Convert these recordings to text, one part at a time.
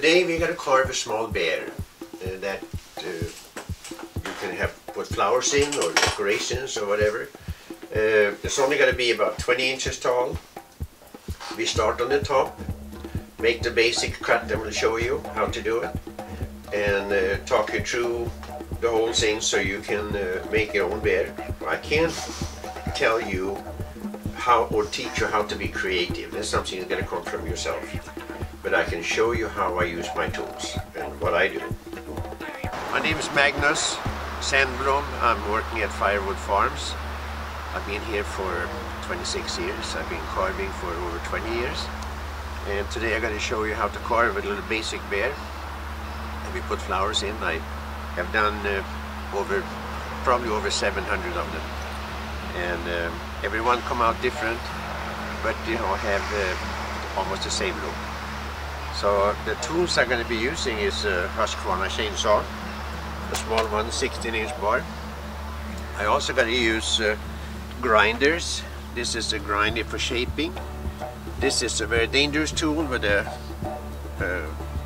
Today we're going to carve a small bear that you can have put flowers in or decorations or whatever. It's only going to be about 20 inches tall. We start on the top, make the basic cut. I'm going to show you how to do it and talk you through the whole thing so you can make your own bear. I can't tell you how or teach you how to be creative. That's something that's going to come from yourself. But I can show you how I use my tools and what I do. My name is Magnus, Sandblom. I'm working at Firewood Farms. I've been here for 26 years. I've been carving for over 20 years. And today I'm going to show you how to carve a little basic bear. And we put flowers in. I have done probably over 700 of them. And everyone come out different, but have almost the same look. So the tools I'm going to be using is a Husqvarna chainsaw, a small one, 16-inch bar. I also going to use grinders. This is a grinder for shaping. This is a very dangerous tool with a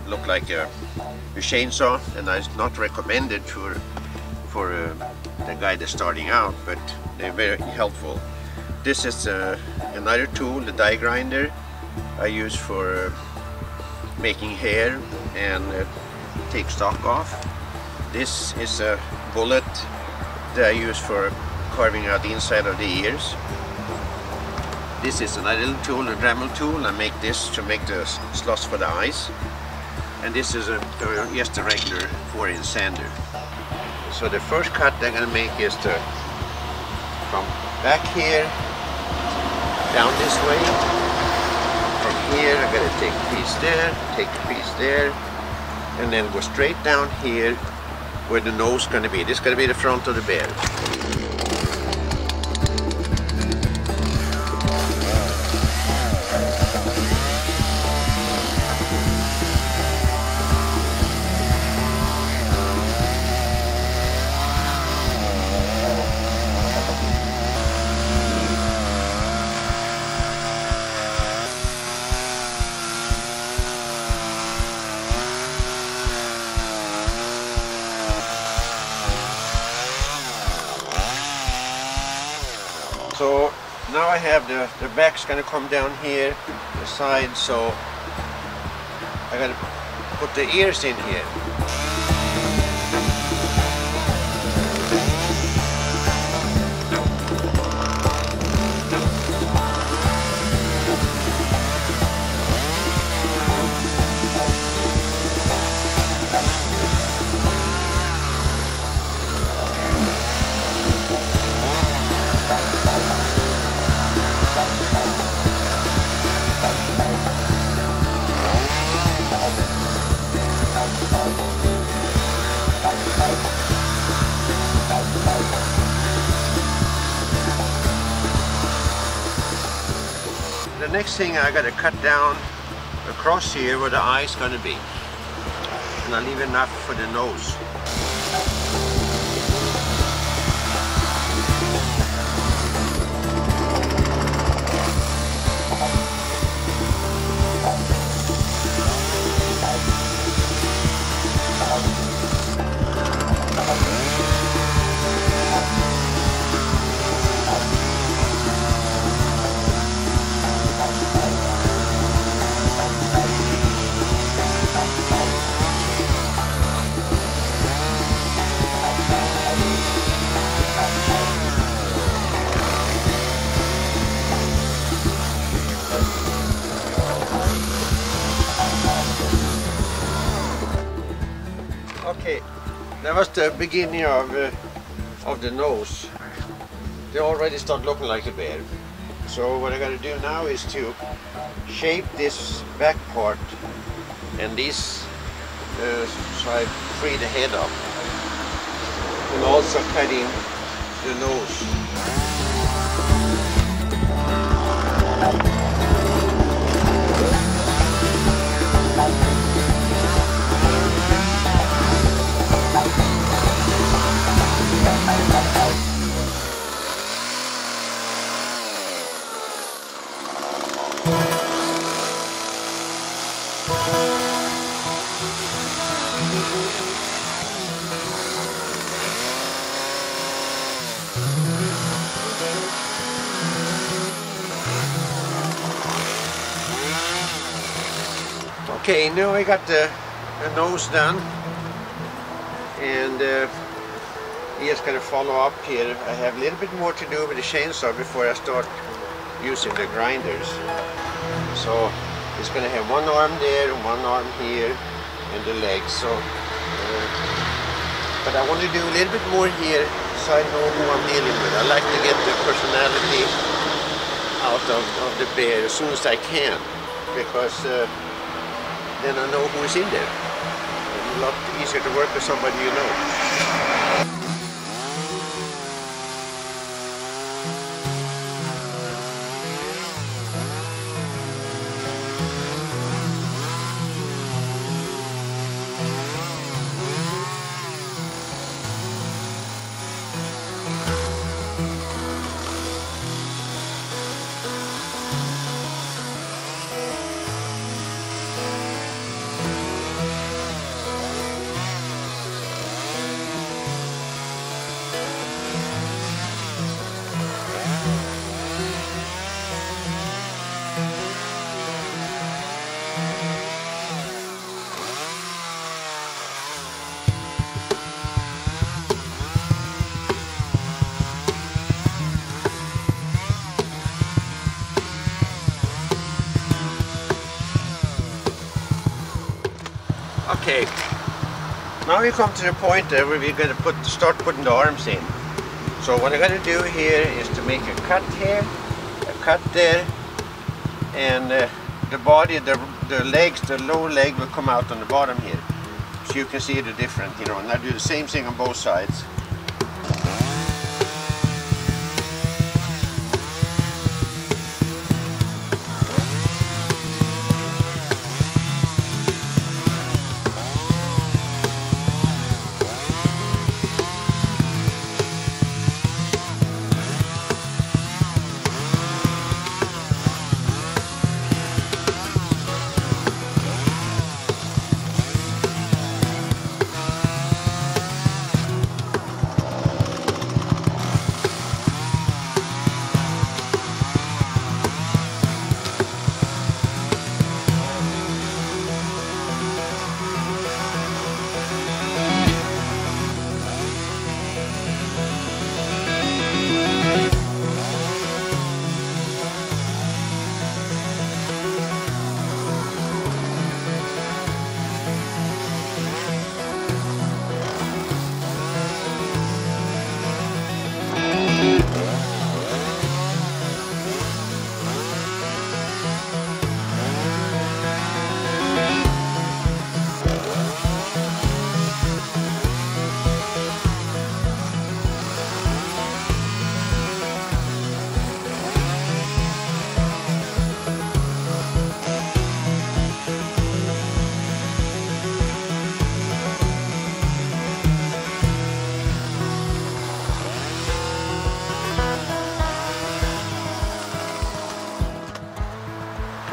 look like a chainsaw, and it's not recommended for the guy that's starting out, but they're very helpful. This is another tool, the die grinder, I use for making hair and take stock off. This is a bullet that I use for carving out the inside of the ears. This is another little tool, a Dremel tool. I make this to make the slots for the eyes. And this is just a regular 4-inch sander. So the first cut I'm going to make is from back here down this way. From here I'm going to take a piece there, take a piece there, and then go straight down here where the nose is going to be. This is going to be the front of the bear. So now I have the back's going to come down here, the side, so I got to put the ears in here. The next thing I got to cut down across here where the eye's going to be, and I leave enough for the nose. Okay, that was the beginning of the nose. They already start looking like a bear. So what I got to do now is to shape this back part and this so I free the head up, and also cutting the nose. Okay, now I got the nose done, and he is going to follow up here. I have a little bit more to do with the chainsaw before I start using the grinders. So he's going to have one arm there and one arm here and the legs. So, but I want to do a little bit more here so I know who I'm dealing with. I like to get the personality out of the bear as soon as I can, because then I know who is in there. It's a lot easier to work with somebody you know. Okay, now we come to the point where we're going to start putting the arms in. So what I'm going to do here is to make a cut here, a cut there, and the body, the legs, the lower leg will come out on the bottom here. So you can see the difference, you know, and I do the same thing on both sides.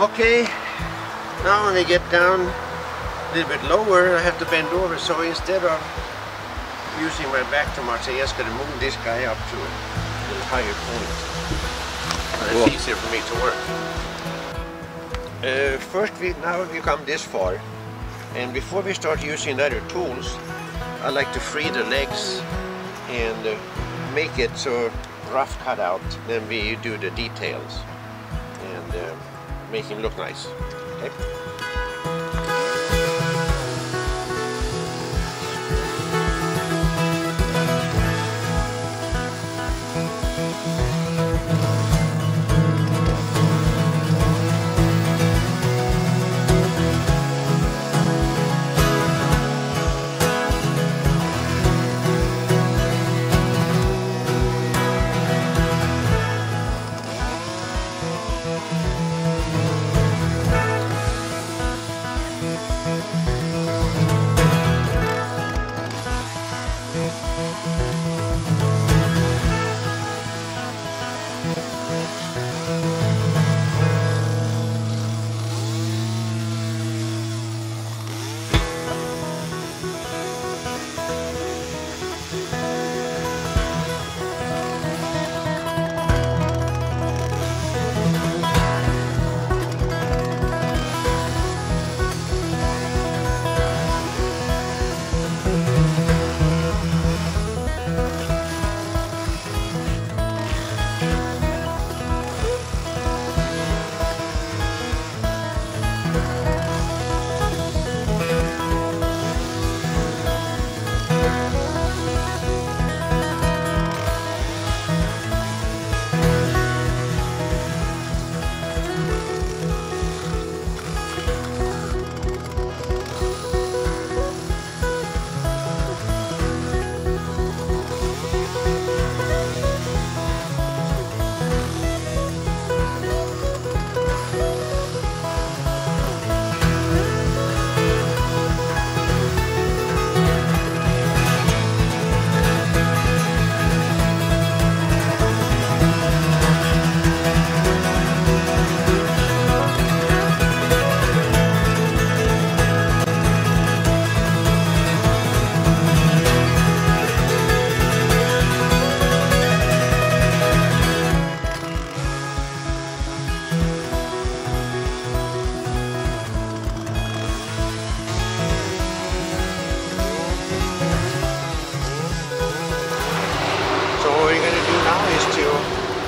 Okay, now when I get down a little bit lower, I have to bend over, so instead of using my back too much, I just got to move this guy up to a little higher point. And it's easier for me to work. First, now we come this far, and before we start using the other tools, I like to free the legs and make it so rough cut out, then we do the details and make him look nice. Okay?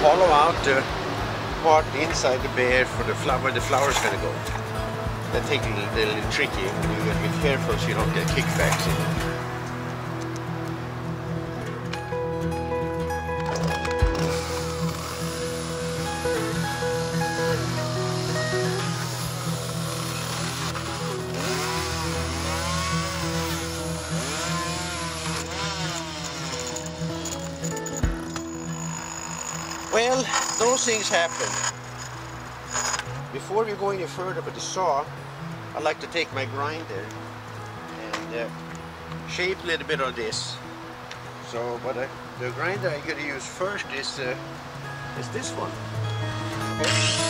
hollow out the part inside the bear for the flower, where the flower is going to go. That takes a little tricky. You got to be careful so you don't get kickbacks in it. Well, those things happen. Before we go any further with the saw, I like to take my grinder and shape a little bit of this. So, but the grinder I'm going to use first is this one. Okay.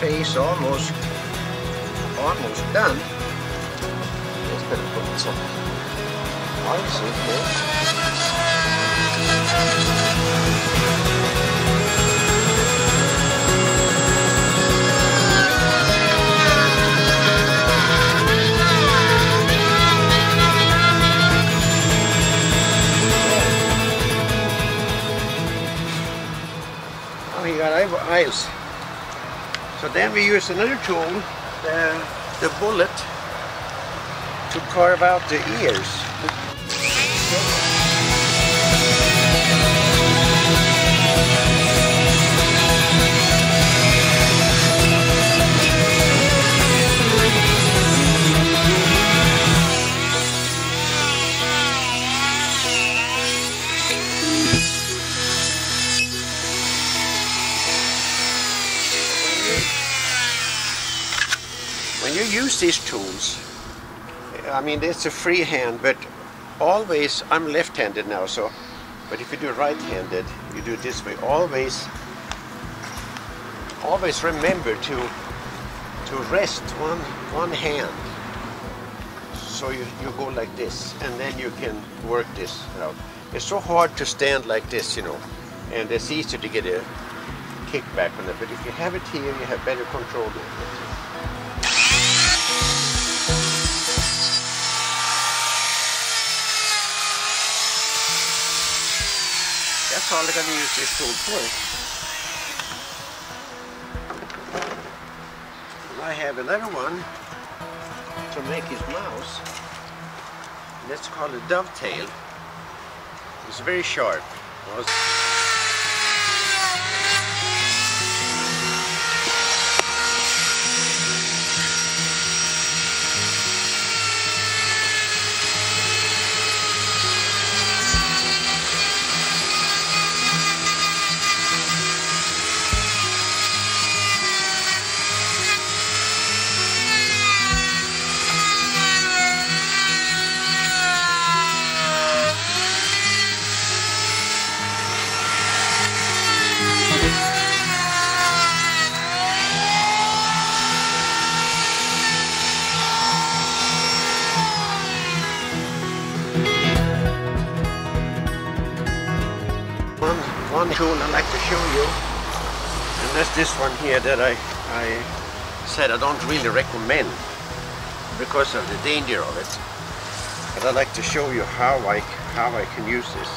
Face almost done. Let's better put some ice in here. Oh, you got ice. So then we use another tool, the bullet, to carve out the ears. When you use these tools, I mean, it's a free hand, but always, I'm left-handed now, so, but if you do right-handed, you do it this way. Always remember to rest one hand. So you go like this, and then you can work this out. It's so hard to stand like this, you know, and it's easier to get a kickback on it, but if you have it here, you have better control of it. That's all I'm going to use this tool for. And I have another one to make his mouse. Let's call it dovetail. It's very sharp. One tool I'd like to show you, and that's this one here that I said I don't really recommend because of the danger of it, but I'd like to show you how I can use this.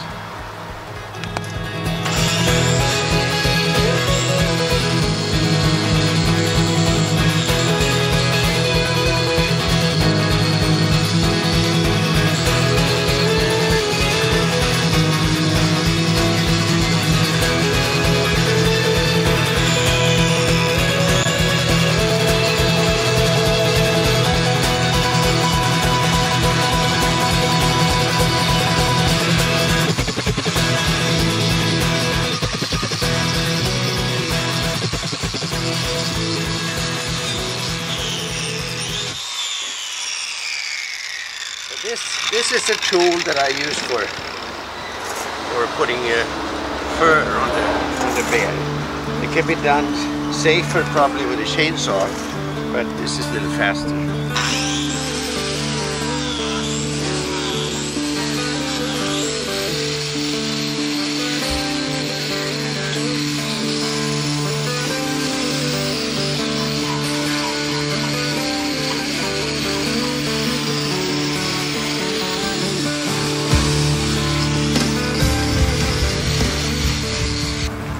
This is a tool that I use for putting fur on the bear. It can be done safer probably with a chainsaw, but this is a little faster.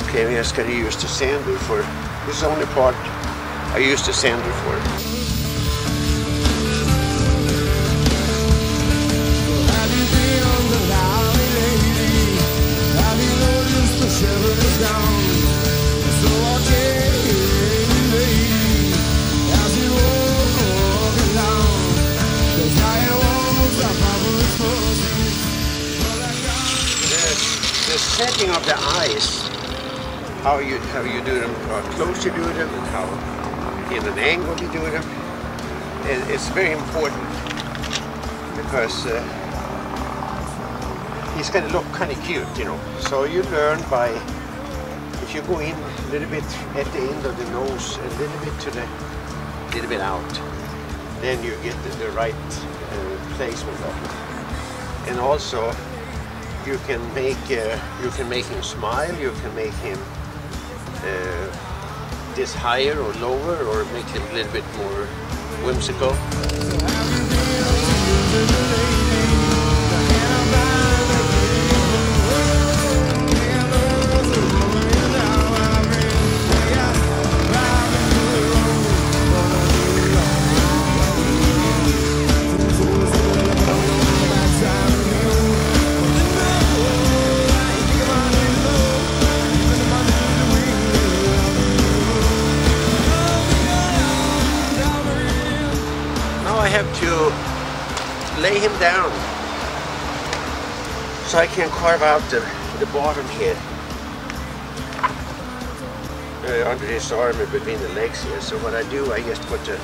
Okay, we just gotta use the sander for this is the only part I use the sander for. Have you been on the valley lately? Have you noticed the shivers down? So I'll take you lady as you walk along. 'Cause I won't the setting of the eyes. How you do them, how close you do them, and how in an angle you do them. It's very important because he's going to look kind of cute, you know. So you learn by, if you go in a little bit at the end of the nose, a little bit to the, little bit out, then you get the right placement of it. And also you can make him smile, you can make him this higher or lower, or make him a little bit more whimsical. I have to lay him down so I can carve out the bottom here under his arm and between the legs here. So what I do, I just put a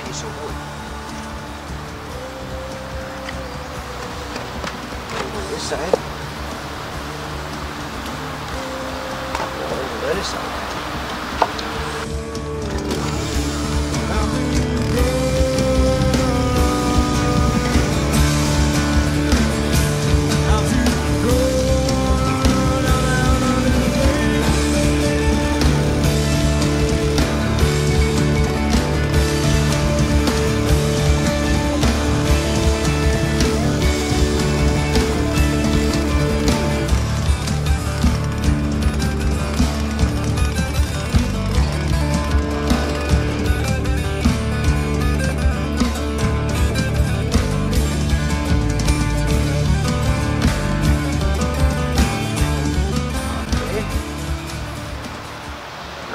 piece of wood on this side and on the other side.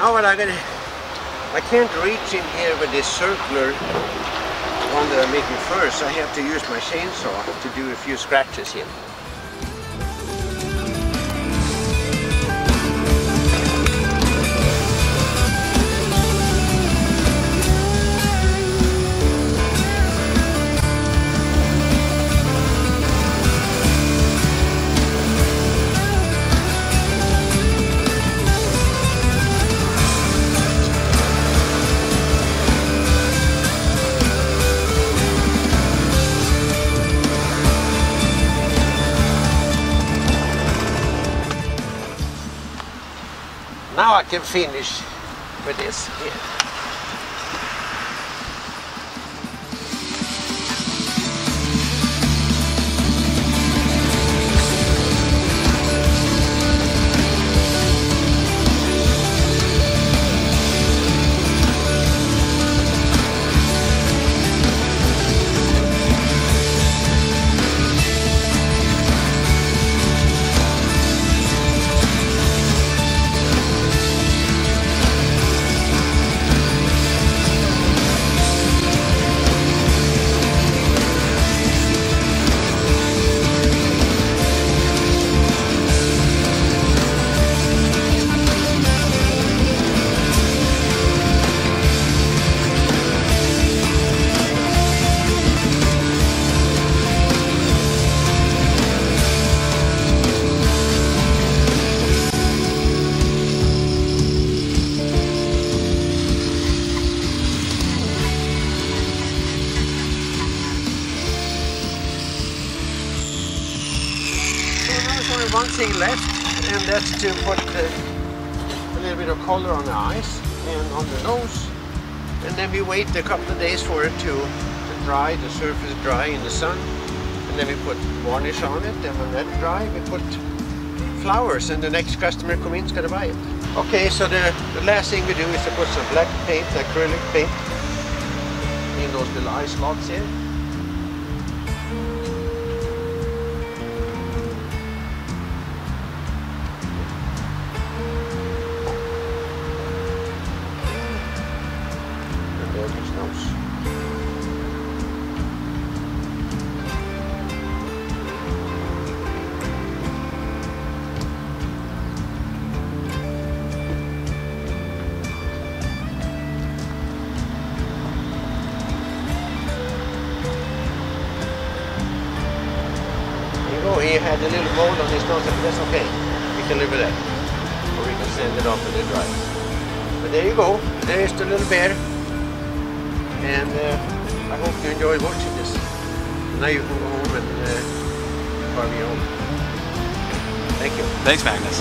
Now what I can't reach in here with this circular one that I'm making first. I have to use my chainsaw to do a few scratches here. Now I can finish with this here. only one thing left, and that's to put a little bit of color on the eyes and on the nose. And then we wait a couple of days for it to dry, the surface dry in the sun. And then we put varnish on it, and when that's dry, we put flowers, and the next customer comes in is going to buy it. Okay, so the last thing we do is to put some black paint, acrylic paint, in those little eye slots here. And there's his nose. He had a little mold on his nose, but that's okay. We can live with that. Or we can send it off when it dries. But there you go. There's the little bear. And I hope you enjoyed watching this. Now you can go home and carve your own. Thank you. Thanks, Magnus.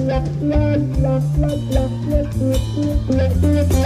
La la la la la la la la la la